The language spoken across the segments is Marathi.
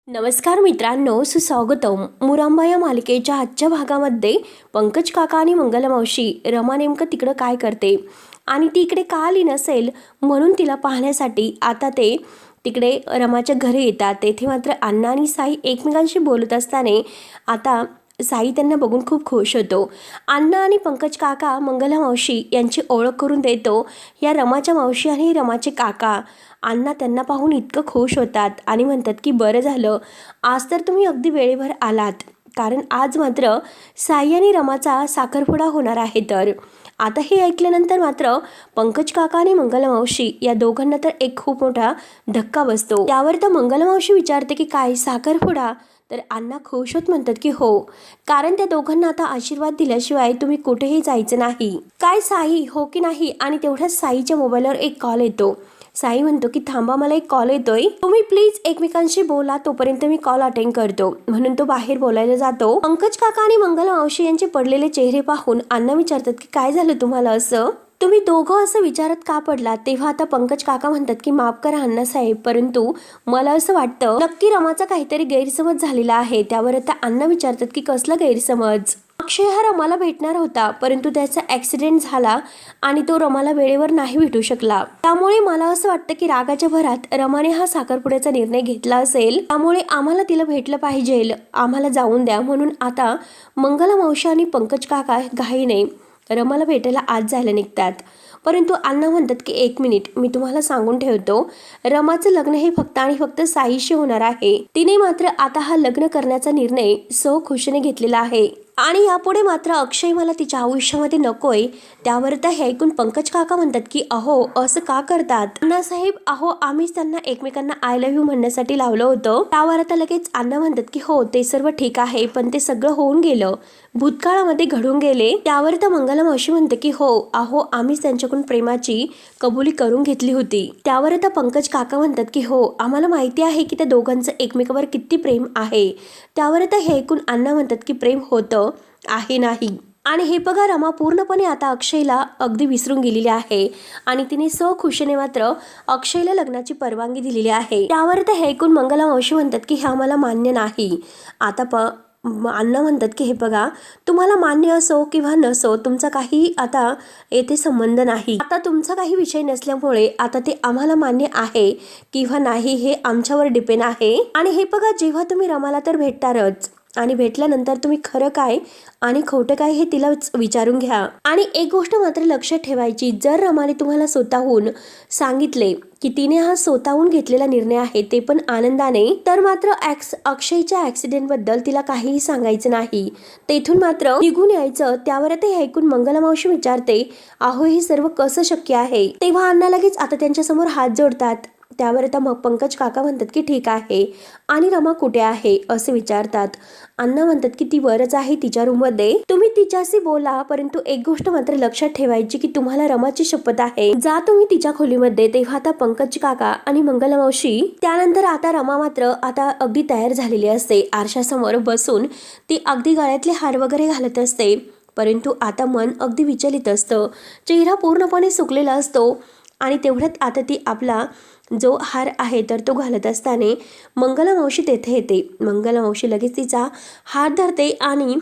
नमस्कार मित्रांनो, सुस्वागतम. मुरांबा या मालिकेच्या आजच्या भागामध्ये पंकज काका आणि मंगला मावशी रमा नेमकं तिकडं काय करते आणि ती इकडे का आली नसेल म्हणून तिला पाहण्यासाठी आता ते तिकडे रमाच्या घरी येतात. तेथे मात्र अण्णा आणि साई एकमेकांशी बोलत असताना आता साई त्यांना बघून खूप खुश होतो. अण्णा आणि पंकज काका मंगला मावशी यांची ओळख करून देतो. या रमाच्या मावशी आणि रमाचे काका. अण्णा त्यांना पाहून इतकं खुश होतात आणि म्हणतात की बरं झालं, आज तर तुम्ही अगदी वेळेवर आलात, कारण आज मात्र साई आणि रमाचा साखरपुडा होणार आहे. तर आता हे ऐकल्यानंतर मात्र पंकज काका आणि मंगला मावशी या दोघांना तर एक खूप मोठा धक्का बसतो. त्यावर तर मंगला मावशी विचारते की काय साखरपुडा? तर अण्णा खुश होत म्हणतात की हो, कारण त्या दोघांना आता आशीर्वाद दिल्याशिवाय तुम्ही कुठेही जायचं नाही. काय साई, हो की नाही? आणि तेवढ्याच साईच्या मोबाईलवर एक कॉल येतो. साई म्हणतो की थांबा, मला एक कॉल येतोय, तुम्ही प्लीज एकमेकांशी बोला, तोपर्यंत मी कॉल अटेंड करतो. म्हणून तो बाहेर बोलायला जातो. पंकज काका आणि मंगला मावशी यांचे पडलेले चेहरे पाहून अण्णा विचारतात की काय झालं तुम्हाला, असं तुम्ही दोघं असं विचारत का पडलात? तेव्हा आता पंकज काका म्हणतात की माफ करा अण्णासाहेब, परंतु मला असं वाटतं नक्की रमाचा काहीतरी गैरसमज झालेला आहे. त्यावर आता अण्णा विचारतात की कसला गैरसमज? अक्षय हा रमाला भेटणार होता, परंतु त्याचा ऍक्सिडेंट झाला आणि तो रमाला वेळेवर नाही भेटू शकला. त्यामुळे मला असं वाटतं की रागाच्या भरात रमाने हा साखरपुड्याचा निर्णय घेतला असेल. त्यामुळे आम्हाला तिला भेटलं पाहिजे, आम्हाला जाऊन द्या. म्हणून आता मंगला मावशी आणि पंकज काका घाईने रमाला भेटायला आज जायला निघतात. परंतु अण्णा म्हणतात की एक मिनिट, मी तुम्हाला सांगून ठेवतो, रमाचं लग्न हे फक्त आणि फक्त साईशी होणार आहे. तिने मात्र आता हा लग्न करण्याचा निर्णय सो खुशीने घेतलेला आहे आणि यापुढे मात्र अक्षय मला तिच्या आयुष्यामध्ये नकोय. त्यावर तर हे ऐकून पंकज काका म्हणतात की अहो, असं का करतात अण्णासाहेब? अहो, आम्हीच त्यांना एकमेकांना आय लव्ह यू म्हणण्यासाठी लावलं होतं. त्यावर आता लगेच अण्णा म्हणतात की हो, ते सर्व ठीक आहे, पण ते सगळं होऊन गेलं, भूतकाळामध्ये घडून गेले. त्यावर तर मंगला मावशी म्हणते की हो, अहो, आम्हीच त्यांच्याकडून प्रेमाची कबुली करून घेतली होती. त्यावर आता पंकज काका म्हणतात की हो, आम्हाला माहिती आहे की त्या दोघांचं एकमेकावर किती प्रेम आहे. त्यावर आता हे ऐकून अण्णा म्हणतात की प्रेम होतं आहे नाही. आणि हे बघा, रमा पूर्णपणे आता अक्षयला अगदी विसरून गेलेली आहे आणि तिने खुशीने मात्र अक्षयला लग्नाची परवानगी दिलेली आहे. त्यावर तर हे ऐकून मंगला मावशी म्हणतात की हे आम्हाला मान्य नाही. आता अण्णा म्हणतात की हे बघा, तुम्हाला मान्य असो किंवा नसो, तुमचा काही आता येथे संबंध नाही. आता तुमचा काही विषय नसल्यामुळे आता ते आम्हाला मान्य आहे किंवा नाही हे आमच्यावर डिपेंड आहे. आणि हे बघा, जेव्हा तुम्ही रमाला तर भेटतारच आणि भेटल्यानंतर तुम्ही खरं काय आणि खोटं काय हे तिला विचारून घ्या. आणि एक गोष्ट मात्र लक्षात ठेवायची, जर रमाने तुम्हाला स्वतःहून सांगितले की तिने हा स्वतःहून घेतलेला निर्णय आहे, ते पण आनंदाने, तर मात्र अक्षयच्या ऍक्सिडेंट बद्दल तिला काहीही सांगायचं नाही, तेथून मात्र निघून यायचं. त्यावर ते ऐकून मंगला मावशी विचारते, अहो, हे सर्व कसं शक्य आहे? तेव्हा अण्णा लगेच आता त्यांच्या समोर हात जोडतात. त्यावर आता मग पंकज काका म्हणतात की ठीक आहे, आणि रमा कुठे आहे असं विचारतात. अण्णा म्हणतात की ती वरच आहे तिच्या रूममध्ये, तुम्ही तिच्याशी बोला, परंतु एक गोष्ट मात्र लक्षात ठेवायची की तुम्हाला रमाची शपथ आहे, जा तुम्ही तिच्या खोलीमध्ये. तेव्हा आता पंकज काका आणि मंगला मावशी, त्यानंतर आता रमा मात्र आता अगदी तयार झालेली असते. आरशासमोर बसून ती अगदी गळ्यातले हार वगैरे घालत असते, परंतु आता मन अगदी विचलित असतं, चेहरा पूर्णपणे सुकलेला असतो. आणि तेवढ्यात आता ती आपला जो हार आहे तर तो घालत असताना मंगला मावशी तेथे येते. मंगला मावशी लगेच तिचा हार धरते आणि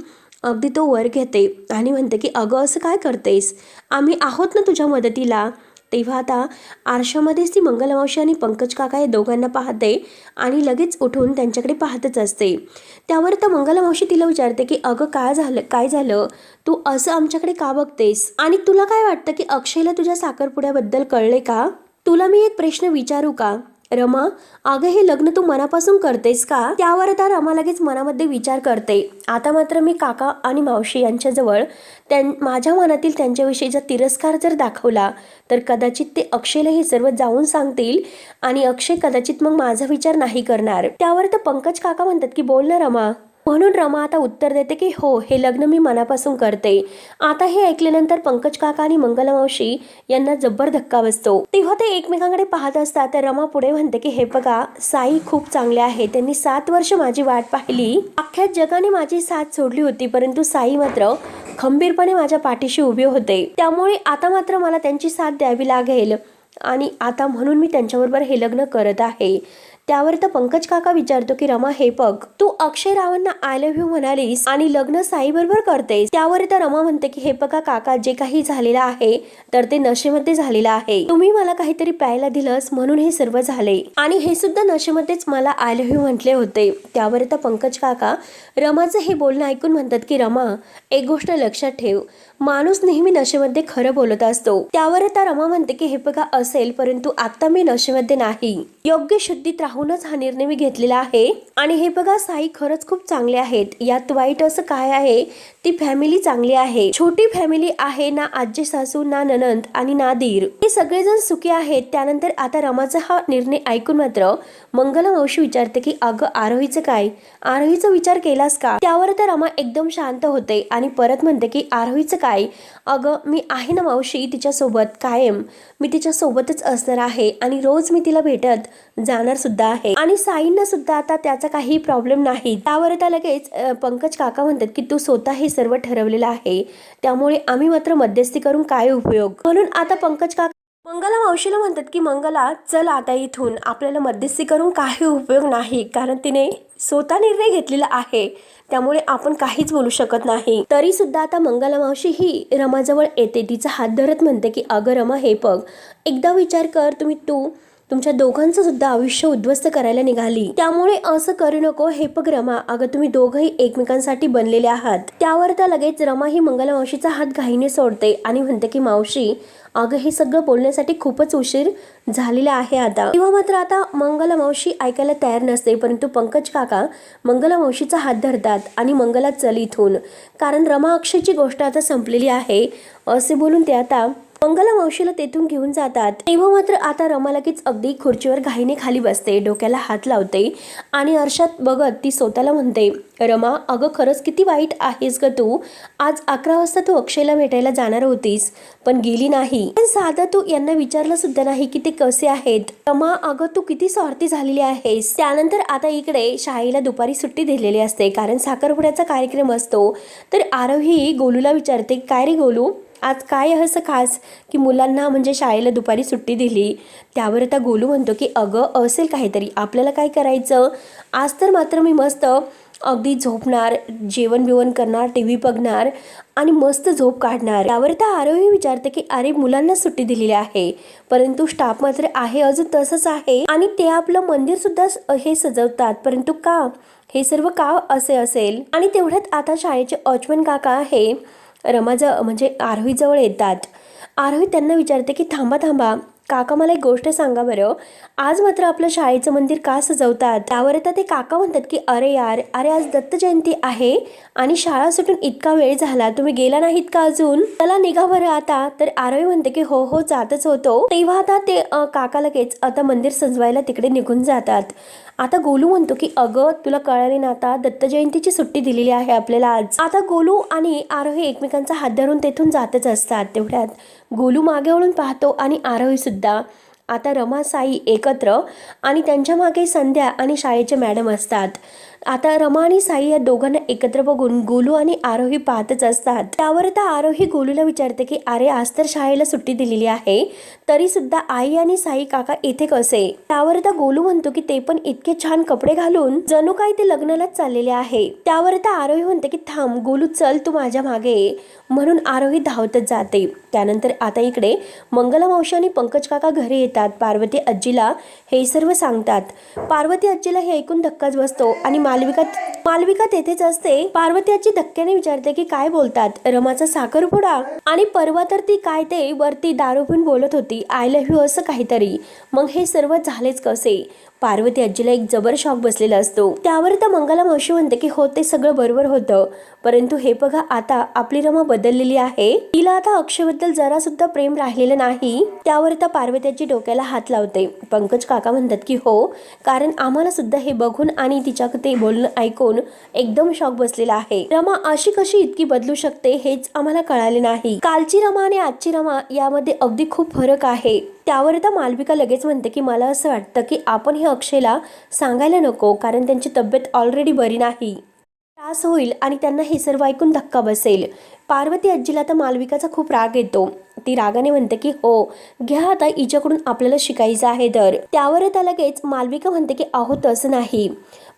अगदी तो वर घेते आणि म्हणते की अगं, असं काय करतेस, आम्ही आहोत ना तुझ्या मदतीला. तेव्हा आता आरशामध्येच ती मंगला मावशी आणि पंकज काका या दोघांना पाहते आणि लगेच उठून त्यांच्याकडे पाहतच असते. त्यावर तर मंगला मावशी तिला विचारते की अगं, काय झालं, तू असं आमच्याकडे का बघतेस? आणि तुला काय वाटतं की अक्षयला तुझ्या साखरपुड्याबद्दल कळले का? तुला मी एक प्रश्न विचारू का रमा, अगं, हे लग्न तू मनापासून करतेस का? त्यावर आता रमा लगेच मनामध्ये विचार करते, आता मात्र मी काका आणि मावशी यांच्याजवळ माझ्या मनातील त्यांच्याविषयीचा तिरस्कार जर दाखवला तर कदाचित ते अक्षयला हे सर्व जाऊन सांगतील आणि अक्षय कदाचित मग माझा विचार नाही करणार. त्यावर तर पंकज काका म्हणतात की बोल ना रमा. म्हणून रमा आता उत्तर देते की हो, हे लग्न मी मनापासून करते. आता हे ऐकल्यानंतर पंकज काका आणि मंगला मावशी यांना जब्बर धक्का बसतो. तेव्हा ते एकमेकांकडे पाहत असतात. तर रमा पुढे म्हणते की हे बघा, साई खूप चांगले आहे, त्यांनी 7 वर्ष माझी वाट पाहिली, अख्ख्या जगाने माझी साथ सोडली होती, परंतु साई मात्र खंबीरपणे माझ्या पाठीशी उभे होते. त्यामुळे आता मात्र मला त्यांची साथ द्यावी लागेल आणि आता म्हणून मी त्यांच्याबरोबर हे लग्न करत आहे. त्यावर तर पंकज काका विचारतो की रमा हे बघ, तू अक्षय रावांना आय लव्ह यू म्हणालीस आणि लग्न साई बरोबर करतेस. त्यावर तर रमा म्हणते की हे बघा काका, जे काही झालेलं आहे तर ते नशेमध्ये झालेलं आहे. तुम्ही मला काहीतरी प्यायला दिलंस म्हणून हे सर्व झाले आणि हे सुद्धा नशेमध्येच मला आय लव्ह यू म्हटले होते. त्यावर तर पंकज काका रमाचं हे बोलणं ऐकून म्हणतात की रमा, एक गोष्ट लक्षात ठेव, माणूस नेहमी नशेमध्ये खरं बोलत असतो. त्यावर आता रमा म्हणते की हे बघा असेल, परंतु आता मी नशेमध्ये नाही, योग्य शुद्धीत राहूनच हा निर्णय मी घेतलेला आहे. आणि हे बघा साई खरंच खूप चांगले आहेत, यात वाईट असं काय आहे, ती फॅमिली चांगली आहे, छोटी फॅमिली आहे, ना आजी सासू ना ननंद आणि ना दीर, हे सगळेजण सुखी आहेत. त्यानंतर आता रमाचा हा निर्णय ऐकून मात्र मंगला मावशी विचारते की अगं आरोहीचं काय, आरोहीचा विचार केलास का. त्यावर तर रमा एकदम शांत होते आणि परत म्हणते की आरोहीचं काय, अगं मी आहे ना मावशी तिच्यासोबत कायम, मी तिच्या सोबतच असणार आहे आणि रोज मी तिला भेटत जाणार सुद्धा आहे आणि साईंना सुद्धा आता त्याचा काही प्रॉब्लेम नाही. त्यावर आता लगेच पंकज काका म्हणतात की तू स्वतः हे सर्व ठरवलेलं आहे, त्यामुळे आम्ही मात्र मध्यस्थी करून काय उपयोग. म्हणून आता पंकज काका मंगला मावशीला म्हणतात की मंगला चल आता इथून, आपल्याला मध्यस्थी करून काही उपयोग नाही, कारण तिने स्वतः निर्णय घेतलेला आहे, त्यामुळे आपण काहीच बोलू शकत नाही. तरी सुद्धा आता मंगला मावशी ही रमाजवळ येते, तिचा हात धरत म्हणते की अगं रमा हे बघ, एकदा विचार कर, तुमच्या दोघांचं सुद्धा आयुष्य उद्ध्वस्त करायला निघाली, त्यामुळे असं करू नको. हे बघ रमा, अगं तुम्ही दोघंही एकमेकांसाठी बनलेले आहात. त्यावर तर लगेच रमा ही मंगला मावशीचा हात घाईने सोडते आणि म्हणते की मावशी अगं हे सगळं बोलण्यासाठी खूपच उशीर झालेला आहे आता. तेव्हा मात्र आता मंगला मावशी ऐकायला तयार नसते, परंतु पंकज काका मंगला मावशीचा हात धरतात आणि मंगला चल इथून, कारण रमा अक्षयची गोष्ट आता संपलेली आहे असे बोलून ते आता मंगला मावशीला तेथून घेऊन जातात. तेव्हा मात्र आता रमा लगेच अगदी खुर्चीवर घाईने खाली बसते, डोक्याला हात लावते आणि आरशात बघत ती स्वतःला म्हणते रमा अगं खरंच किती वाईट आहेस ग तू. आज 11 वाजता तू अक्षयला भेटायला जाणार होतीस पण गेली नाही, पण साधं तू यांना विचारलं सुद्धा नाही की ते कसे आहेत. रमा अगं तू किती स्वार्थी झालेली आहेस. त्यानंतर आता इकडे शाळेला दुपारी सुट्टी दिलेली असते, कारण साखरपुड्याचा कार्यक्रम असतो. तर आरोही गोलूला विचारते काय रे गोलू, आज काय असं खास की मुलांना म्हणजे शाळेला दुपारी सुट्टी दिली. त्यावर आता गोलू म्हणतो की अगं असेल काहीतरी, आपल्याला काय करायचं, आज तर मात्र मी मस्त अगदी झोपणार, जेवण बिवण करणार, TV बघणार आणि मस्त झोप काढणार. त्यावर तर आरोही विचारते की अरे मुलांना सुट्टी दिलेली आहे, परंतु स्टाफ मात्र आहे अजून तसंच आहे आणि ते आपलं मंदिर सुद्धा हे सजवतात, परंतु का, हे सर्व का असे असेल. आणि तेवढ्यात आता शाळेचे वॉचमन काका आहे म्हणजे आरोहीजवळ येतात. आरोही त्यांना विचारते की थांबा थांबा काका, मला एक गोष्ट सांगा बरं, आज मात्र आपलं शाळेचं मंदिर का सजवतात. त्यावर आता ते काका म्हणतात की अरे यार, अरे आज दत्त जयंती आहे आणि शाळा सुटून इतका वेळ झाला, तुम्ही गेला नाहीत का अजून, चला निघा बरं आता. तर आरोही म्हणते की हो हो जातच होतो. तेव्हा आता ते काका लगेच आता मंदिर सजवायला तिकडे निघून जातात. आता गोलू म्हणतो की अगं तुला कळाले ना, आता दत्त जयंतीची सुट्टी दिलेली आहे आपल्याला आज. आता गोलू आणि आरोही एकमेकांचा हात धरून तेथून जातच असतात. तेवढ्यात गोलू मागे वळून पाहतो आणि आरोही सुद्धा. आता रमा साई एकत्र आणि त्यांच्या मागे संध्या आणि शाळेचे मॅडम असतात. आता रमा आणि साई या दोघांना एकत्र बघून गोलू आणि आरोही पाहतच असतात. त्यावर आता आरोही गोलूला विचारते की अरे आज तर शाळेला सुट्टी दिलेली आहे, तरी सुद्धा आई आणि साई काका इथे कसे. त्यावर आता गोलू म्हणतो की ते पण इतके छान कपडे घालून जणू काही ते लग्नालाच चाललेले आहे. त्यावर आता आरोही म्हणते की थांब गोलू, चल तू माझ्या मागे, म्हणून आरोही धावतच जाते. त्यानंतर आता इकडे मंगला मावशी आणि पंकज काका घरी येतात. पार्वती आजीला हे सर्व सांगतात. पार्वती आजीला हे ऐकून धक्काच बसतो आणि मालविका तेथेच असते. पार्वती आजी धक्क्याने विचारते की काय बोलतात, रमाचा साखरपुडा, आणि परवा तर ती काय ते वरती दारू पिऊन बोलत होती आय लव्ह यू असं काहीतरी, मग हे सर्व झालेच कसे. पार्वती आजीला एक जबर शॉक बसलेला असतो. त्यावर तर मंगला मावशी म्हणते की हो ते सगळं बरोबर होतं, परंतु हे बघा आता आपली रमा बदललेली आहे, तिला आता अक्षयबद्दल जरा सुद्धा प्रेम राहिलेलं नाही. त्यावर तर पार्वती आजी डोक्याला हात लावते. पंकज काका म्हणतात की हो, कारण आम्हाला सुद्धा हे बघून आणि तिच्या ते बोलणं ऐकून एकदम शॉक बसलेला आहे. रमा अशी कशी इतकी बदलू शकते हेच आम्हाला कळाले नाही. कालची रमा आणि आजची रमा यामध्ये अगदी खूप फरक आहे. त्यावर आता मालविका लगेच म्हणते की मला असं वाटतं की आपण हे अक्षयला सांगायला नको, कारण त्यांची तब्येत ऑलरेडी बरी नाही. त्रास होईल आणि त्यांना हे सर्व ऐकून धक्का बसेल. पार्वती आजीला तर मालविकाचा खूप राग येतो. ती रागाने म्हणते की हो घ्या आता, हिच्याकडून आपल्याला शिकायचं आहे. तर त्यावर आता लगेच मालविका म्हणते की अहो तसं नाही.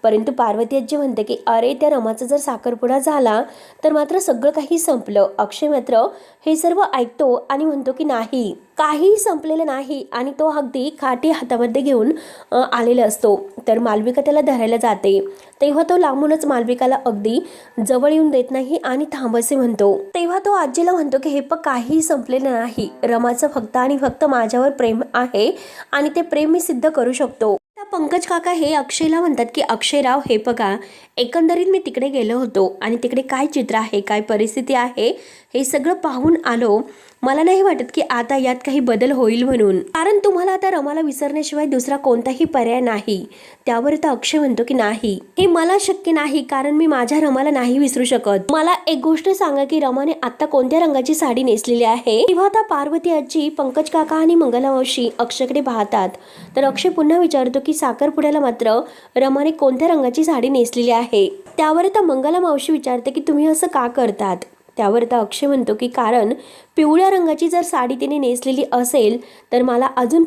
परंतु पार्वती आजी म्हणते की अरे त्या रमाचा जर साखरपुडा झाला तर मात्र सगळं काही संपलं. अक्षय मात्र हे सर्व ऐकतो आणि म्हणतो की नाही, काहीही संपलेलं नाही. आणि तो अगदी काठी हातामध्ये घेऊन आलेला असतो. तर मालविका त्याला धरायला जाते तेव्हा तो लांबूनच मालविकाला अगदी जवळ येऊन देत नाही आणि थांब असे म्हणतो. तेव्हा तो आजीला म्हणतो की हे काहीही संपलेलं नाही. रमाचं फक्त आणि फक्त माझ्यावर प्रेम आहे आणि ते प्रेम मी सिद्ध करू शकतो. पंकज काका हे अक्षयला म्हणतात की अक्षयराव हे बघा, एकंदरीत मी तिकडे गेलो होतो आणि तिकडे काय चित्र आहे, काय परिस्थिती आहे हे सगळं पाहून आलो. मला नाही वाटत की आता यात काही बदल होईल म्हणून, कारण तुम्हाला आता रमाला विसरण्याशिवाय दुसरा कोणताही पर्याय नाही. त्यावर तर अक्षय म्हणतो की नाही, हे मला शक्य नाही, कारण मी माझ्या रमाला नाही विसरू शकत. मला एक गोष्ट सांगा की रमाने आता कोणत्या रंगाची साडी नेसलेली आहे. तेव्हा आता पार्वती आजी, पंकज काका आणि मंगला मावशी अक्षयकडे पाहतात. तर अक्षय पुन्हा विचारतो की साखरपुड्याला मात्र रमाने कोणत्या रंगाची साडी नेसलेली आहे. त्यावर आता मंगला मावशी विचारते की तुम्ही असं का करतात. त्यावर आता अक्षय म्हणतो की कारण पिवळ्या रंगाची जर साडी तिने नेसलेली असेल तर मला अजून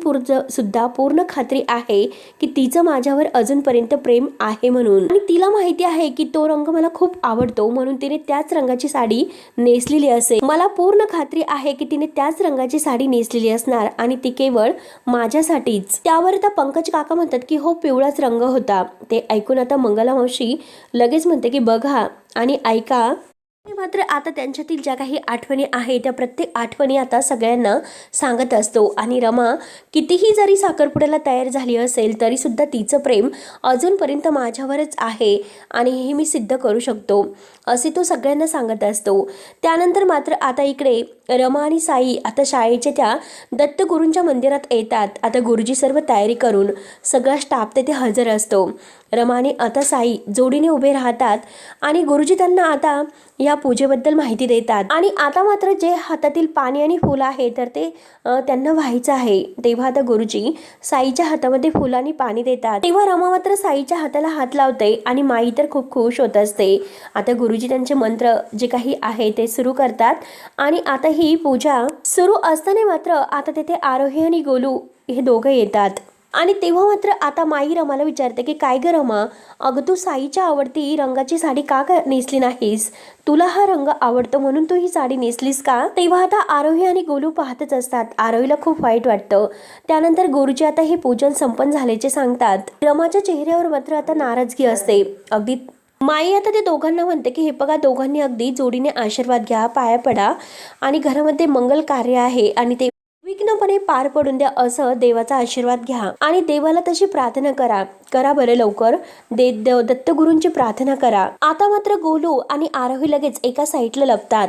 सुद्धा पूर्ण खात्री आहे की तिचं माझ्यावर अजूनपर्यंत प्रेम आहे म्हणून, आणि तिला माहिती आहे की तो रंग मला खूप आवडतो म्हणून तिने त्याच रंगाची साडी नेसलेली असेल. मला पूर्ण खात्री आहे की तिने त्याच रंगाची साडी नेसलेली असणार आणि ती केवळ माझ्यासाठीच. त्यावर आता पंकज काका म्हणतात की हो पिवळाच रंग होता. ते ऐकून आता मंगला मावशी लगेच म्हणते की बघा आणि ऐका. मात्र आता त्यांच्यातील ज्या काही आठवणी आहे त्या प्रत्येक आठवणी आता सगळ्यांना सांगत असतो. आणि रमा कितीही जरी साखरपुड्याला तयार झाली असेल तरी सुद्धा तिचं प्रेम अजूनपर्यंत माझ्यावरच आहे आणि हे मी सिद्ध करू शकतो असे तो सगळ्यांना सांगत असतो. त्यानंतर मात्र आता इकडे रमा आणि साई आता शाळेच्या त्या दत्तगुरूंच्या मंदिरात येतात. आता गुरुजी सर्व तयारी करून सगळा स्टाफ तेथे हजर असतो. रमा आणि आता साई जोडीने उभे राहतात आणि गुरुजी त्यांना आता या पूजेबद्दल माहिती देतात. आणि आता मात्र जे हातातील पाणी आणि फुल आहे तर ते त्यांना व्हायचं आहे. तेव्हा आता गुरुजी साईच्या हातामध्ये फुल आणि पाणी देतात. तेव्हा रमा मात्र साईच्या हाताला हात लावते आणि माई तर खूप खुश होत असते. आता गुरुजी त्यांचे मंत्र जे काही आहे ते सुरू करतात आणि आता ही पूजा सुरू असताना मात्र आता तेथे आरोही आणि गोलू हे दोघं येतात. आणि तेव्हा मात्र आता माई रमाला विचारते की काय ग रमा, अगं तू साईच्या आवडती रंगाची साडी का नेसली नाहीस, तुला हा रंग आवडतो म्हणून तू ही साडी नेसलीस का. तेव्हा आता आरोही आणि गोलू पाहतच असतात. आरोहीला खूप वाईट वाटतं. त्यानंतर गुरुजी आता हे पूजन संपन्न झाल्याचे सांगतात. रमाच्या चेहऱ्यावर मात्र आता नाराजगी असते. अगदी माई आता ते दोघांना म्हणते की हे बघा, दोघांनी अगदी जोडीने आशीर्वाद घ्या, पाया पडा आणि घरामध्ये मंगल कार्य आहे आणि ते विघ्नपणे पार पडून द्या असं देवाचा आशीर्वाद घ्या आणि देवाला तशी प्रार्थना करा बरं लवकर. दत्तगुरूंची प्रार्थना करा. आता मात्र गोलू आणि आरोही लगेच एका साईडला लपतात.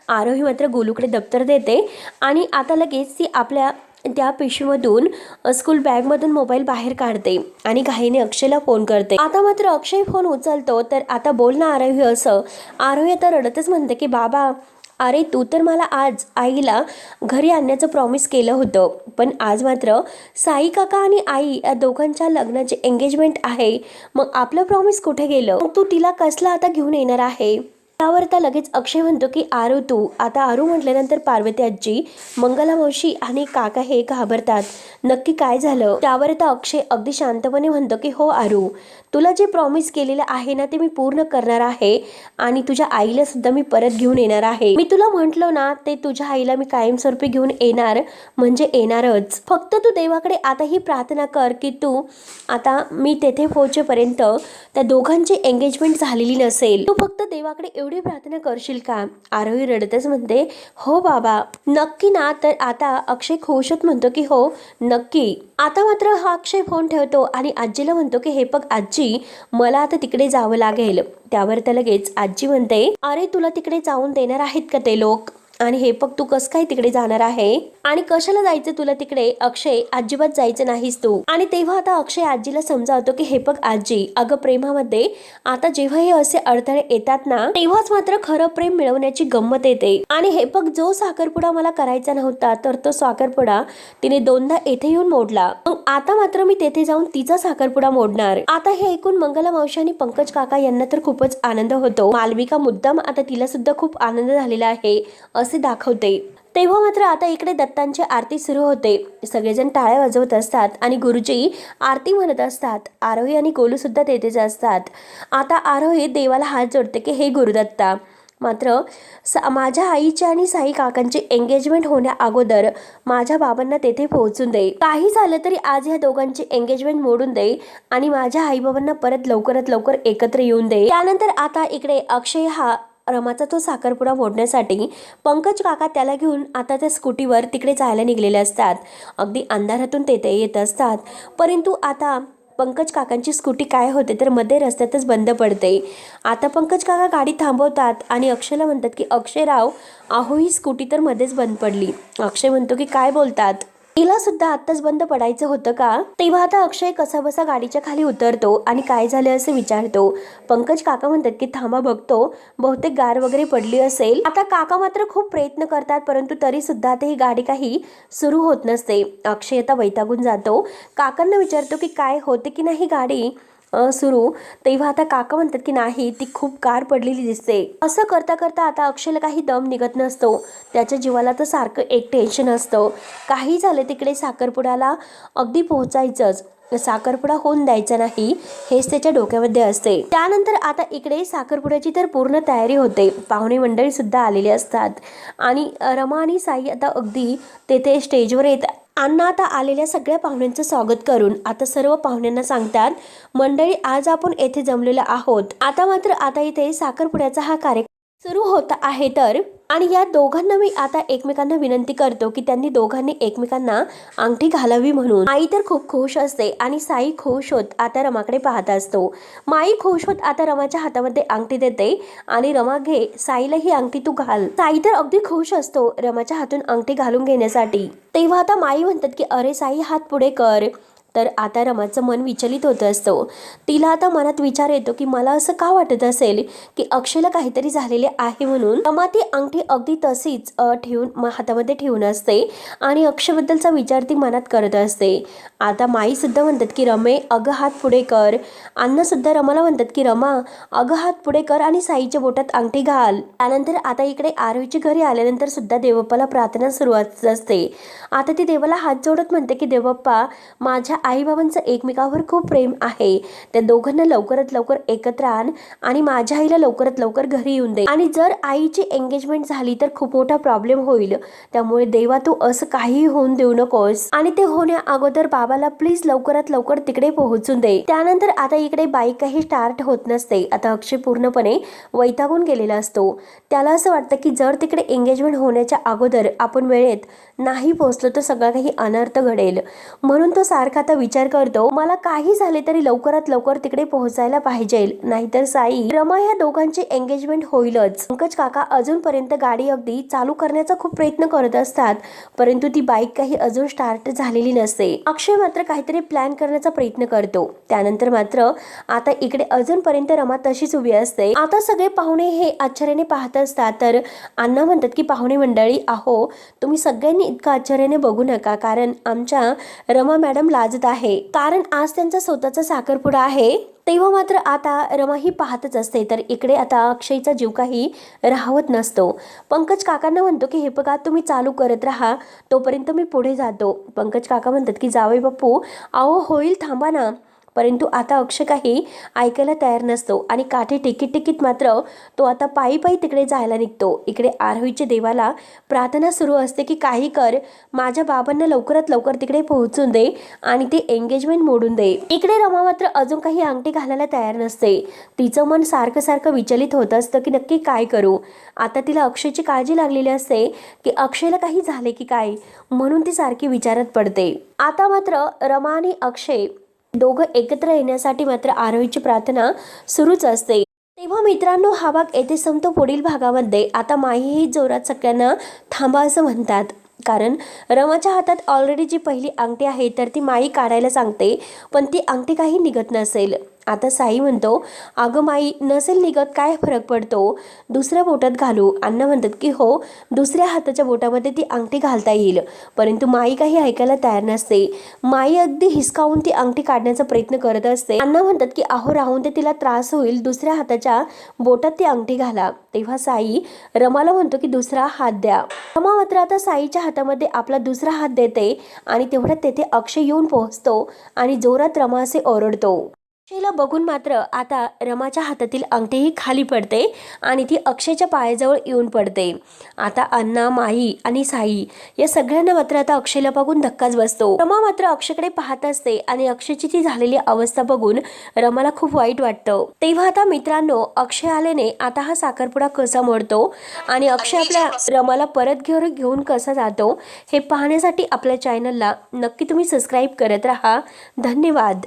आरोही मात्र गोलूकडे दप्तर देते आणि आता लगेच ती आपल्या त्या पिशवीमधून स्कूल बॅगमधून मोबाईल बाहेर काढते आणि घाईने अक्षयला फोन करते. आता मात्र अक्षय फोन उचलतो. तर आता बोल ना आरोही असं. आरोही आता रडतच म्हणते की बाबा अरे तू तर मला आज आईला घरी आणण्याचं प्रॉमिस केलं होतं, पण आज मात्र साई काका आणि आई या दोघांच्या लग्नाचे एंगेजमेंट आहे. मग आपलं प्रॉमिस कुठे गेलं, मग तू तिला कसला आता घेऊन येणार आहे. त्यावर आता लगेच अक्षय म्हणतो की आरू तू. आता आरू म्हटल्यानंतर पार्वती आजी, मंगला मावशी आणि काका हे घाबरतात. नक्की काय झालं. त्यावर आता अक्षय अगदी शांतपणे म्हणतो की हो आरू, तुला जे प्रॉमिस केलेलं आहे ना ते मी पूर्ण करणार आहे आणि तुझ्या आईला सुद्धा मी परत घेऊन येणार आहे. मी तुला म्हटलं ना ते तुझ्या आईला मी कायमस्वरूपी घेऊन येणार म्हणजे येणारच. फक्त तू देवाकडे आता ही प्रार्थना कर की तू आता मी तेथे पोहोचेपर्यंत त्या दोघांची एंगेजमेंट झालेली नसेल. तू फक्त देवाकडे एवढी प्रार्थना करशील का. आरोही रडतच म्हणते हो बाबा नक्की ना. तर आता अक्षय खुशच म्हणतो की हो नक्की. आता मात्र हा अक्षय फोन ठेवतो आणि आजीला म्हणतो की हे बघ आजी, मला आता तिकडे जावं लागेल. त्यावर तर लगेच आजी म्हणते अरे तुला तिकडे जाऊन देणार आहेत का ते लोक. आणि हे बघ तू कसं काय तिकडे जाणार आहे आणि कशाला जायचं तुला तिकडे, अक्षय अजिबात जायचं नाहीस तू. आणि तेव्हा आता अक्षय आजीला समजावतो की हे बघ आजी, अगं प्रेमामध्ये आता जेव्हा हे असे अडथळे येतात ना तेव्हाच मात्र खरं प्रेम मिळवण्याची गंमत येते. आणि हे बघ जो साखरपुडा मला करायचा नव्हता तर तो साखरपुडा तिने दोनदा येथे येऊन मोडला, मग आता मात्र मी तेथे जाऊन तिचा साखरपुडा मोडणार. आता हे ऐकून मंगला मावशी आणि पंकज काका यांना तर खूपच आनंद होतो. मालविका मुद्दाम आता तिला सुद्धा खूप आनंद झालेला आहे असे दाखवते. तेव्हा मात्र आता इकडे दत्तांची आरती सुरू होते. सगळेजण टाळ्या वाजवत असतात आणि गुरुजी आरती म्हणत असतात. आरोही आणि गोलू सुद्धा तेथेच असतात. आता आरोही देवाला हात जोडते की हे गुरुदत्ता, मात्र माझ्या आईची आणि साई काकांची एंगेजमेंट होण्या अगोदर माझ्या बाबांना तेथे पोहोचून दे. काही झालं तरी आज ह्या दोघांची एंगेजमेंट मोडून दे आणि माझ्या आई बाबांना परत लवकरात लवकर एकत्र येऊन दे. त्यानंतर आता इकडे अक्षय हा रमाचा तो साखरपुडा मोडण्यासाठी पंकज काका त्याला घेऊन आता त्या स्कूटीवर तिकडे जायला निघलेले असतात. अगदी अंधारातून तेथे येत असतात, परंतु आता पंकज काकांची स्कूटी काय होते तर मध्ये रस्त्यातच बंद पडते. आता पंकज काका गाडी थांबवतात आणि अक्षयला म्हणतात की अक्षयराव, अहो ही स्कूटी तर मध्येच बंद पडली. अक्षय म्हणतो की काय बोलतात, तिला सुद्धा आत्ताच बंद पडायचं होतं का. तेव्हा आता अक्षय कसाबसा गाडीच्या खाली उतरतो आणि काय झालं असे विचारतो. पंकज काका म्हणतात की थांबा बघतो, बहुतेक गार वगैरे पडली असेल. आता काका मात्र खूप प्रयत्न करतात, परंतु तरी सुद्धा आता ही गाडी काही सुरू होत नसते. अक्षय आता वैतागून जातो. काकांना विचारतो की काय होते की नाही गाडी सुरू. तेव्हा आता काका म्हणतात की नाही, ती खूप गार पडलेली दिसते. असं करता करता आता अक्षयला काही दम निघत नसतो. त्याच्या जीवाला तर सारखं एक टेन्शन असतं. काही झालं तिकडे साखरपुड्याला अगदी पोहोचायचंच, साखरपुडा होऊन द्यायचा नाही हेच त्याच्या डोक्यामध्ये असते. त्यानंतर आता इकडे साखरपुड्याची तर पूर्ण तयारी होते. पाहुणे मंडळी सुद्धा आलेले असतात आणि रमा आणि साई आता अगदी तेथे स्टेजवर येतात. अण्णा आता आलेल्या सगळ्या पाहुण्यांचं स्वागत करून आता सर्व पाहुण्यांना सांगतात, मंडळी आज आपण येथे जमलेलो आहोत. आता इथे साखरपुड्याचा हा कार्यक्रम सुरू होत आहे तर, आणि या दोघांना मी आता एकमेकांना विनंती करतो की त्यांनी दोघांनी एकमेकांना अंगठी घालावी म्हणून. आई तर खूप खुश असते आणि साई खुश होत आता रमाकडे पाहत असतो. माई खुश होत आता रमाच्या हातामध्ये अंगठी देते आणि रमा घे, साईला ही अंगठी तू घाल. साई तर अगदी खुश असतो रमाच्या हातून अंगठी घालून घेण्यासाठी. तेव्हा आता माई म्हणतात की अरे साई हात पुढे कर. तर आता रमाचं मन विचलित होत असतो. तिला आता मनात विचार येतो की मला असं का वाटत असेल की अक्षयला काहीतरी झालेले आहे म्हणून. रमा ती अंगठी अगदी तशीच ठेवून हातामध्ये ठेवून असते आणि अक्षयबद्दलचा विचार ती मनात करत असते. आता माई सुद्धा म्हणतात की रमे अगं हात पुढे कर. अण्णा सुद्धा रमाला म्हणतात की रमा अगं हात पुढे कर आणि साईच्या बोटात अंगठी घाल. त्यानंतर आता इकडे आरोहीच्या घरी आल्यानंतर सुद्धा देवप्पाला प्रार्थना सुरुवात असते. आता ती देवाला हात जोडत म्हणते की देवप्पा, माझ्या आईबाबांचं एकमेकावर खूप प्रेम आहे. त्या दोघांना लवकरात लवकर एकत्र आण आणि माझ्या आईला लवकरात लवकर घरी येऊन दे. आणि जर आईची एंगेजमेंट झाली तर खूप मोठा प्रॉब्लेम होईल. त्यामुळे देवा तू असं काही होऊन देऊ नकोस आणि ते होण्या अगोदर बाबाला प्लीज लवकरात लवकर तिकडे पोहोचून दे. त्यानंतर आता इकडे बाईक काही स्टार्ट होत नसते. आता अक्षय पूर्णपणे वैतागून गेलेला असतो. त्याला असं वाटतं की जर तिकडे एंगेजमेंट होण्याच्या अगोदर आपण वेळेत नाही पोहोचलो तर सगळा काही अनर्थ घडेल. म्हणून तो सारखा आता विचार करतो, मला काही झाले तरी लवकरात लवकर तिकडे पोहोचायला पाहिजे, नाहीतर साई रमा या दोघांची एंगेजमेंट होईलच. पंकज काका अजूनपर्यंत गाडी अगदी चालू करण्याचा खूप प्रयत्न करत असतात, परंतु ती बाईक काही अजून स्टार्ट झालेली नसते. अक्षय मात्र काहीतरी प्लॅन करण्याचा प्रयत्न करतो. त्यानंतर मात्र आता इकडे अजूनपर्यंत रमा तशीच उभी असते. आता सगळे पाहुणे हे आश्चर्याने पाहत असतात. तर अण्णा म्हणतात की पाहुणे मंडळी, अहो तुम्ही सगळ्यांनी इतकं आश्चर्याने बघू नका, कारण आमच्या रमा मॅडम लाजत आहे, कारण आज त्यांचा स्वतःचा साखरपुडा आहे. तेव्हा मात्र आता रमा ही पाहतच असते. तर इकडे आता अक्षयचा जीव काही राहत नसतो. पंकज काकांना म्हणतो की हे बघा तुम्ही चालू करत राहा, तोपर्यंत मी पुढे जातो. पंकज काका म्हणतात की जावई बापू, अहो होईल, थांबा ना. परंतु आता अक्षय काही ऐकायला तयार नसतो आणि काठी टिकीत मात्र तो आता पायी तिकडे जायला निघतो. इकडे आरोहीच्या देवाला प्रार्थना सुरू असते की काही कर, माझ्या बाबांना लवकरात लवकर तिकडे पोहोचून दे आणि ते एंगेजमेंट मोडून दे. इकडे रमा मात्र अजून काही अंगठी घालायला तयार नसते. तिचं मन सारखं विचलित होत असतं की नक्की काय करू. आता तिला अक्षयची काळजी लागलेली असते की अक्षयला काही झाले की काय, म्हणून ती सारखी विचारात पडते. आता मात्र रमा आणि अक्षय दोघं एकत्र येण्यासाठी मात्र आरोहीची प्रार्थना सुरूच असते. तेव्हा मित्रांनो हा भाग येथे संपतो. पुढील भागामध्ये आता माहीही जोरात सगळ्यांना थांबा असं म्हणतात, कारण रमाच्या हातात ऑलरेडी जी पहिली अंगठी आहे तर ती माई काढायला सांगते, पण ती अंगठी काही निघत नसेल. आता साई म्हणतो, अगं माई नसेल निघत काय फरक पडतो, दुसऱ्या बोटात घालू. अण्णा म्हणतात की हो, दुसऱ्या हाताच्या बोटामध्ये ती अंगठी घालता येईल. परंतु माई काही ऐकायला तयार नसते. माई अगदी हिसकावून ती अंगठी काढण्याचा प्रयत्न करत असते. अण्णा म्हणतात की अहो राहून ते तिला त्रास होईल, दुसऱ्या हाताच्या बोटात ती अंगठी घाला. तेव्हा साई रमाला म्हणतो की दुसरा हात द्या. रमा मात्र आता साईच्या हातामध्ये आपला दुसरा हात देते आणि तेवढ्यात तेथे अक्षय येऊन पोहोचतो आणि जोरात रमा असे ओरडतो. अक्षयला बघून मात्र आता रमाच्या हातातील अंगठीही खाली पडते आणि ती अक्षयच्या पायाजवळ येऊन पडते. आता अण्णा, माई आणि साई या सगळ्यांना मात्र आता अक्षयला बघून धक्काच बसतो. रमा मात्र अक्षयकडे पाहत असते आणि अक्षयची ती झालेली अवस्था बघून रमाला खूप वाईट वाटतं. तेव्हा आता मित्रांनो अक्षय आल्याने आता हा साखरपुडा कसा मोडतो आणि अक्षय आपल्या रमाला परत घेऊन कसा जातो हे पाहण्यासाठी आपल्या चॅनलला नक्की तुम्ही सबस्क्राईब करत राहा. धन्यवाद.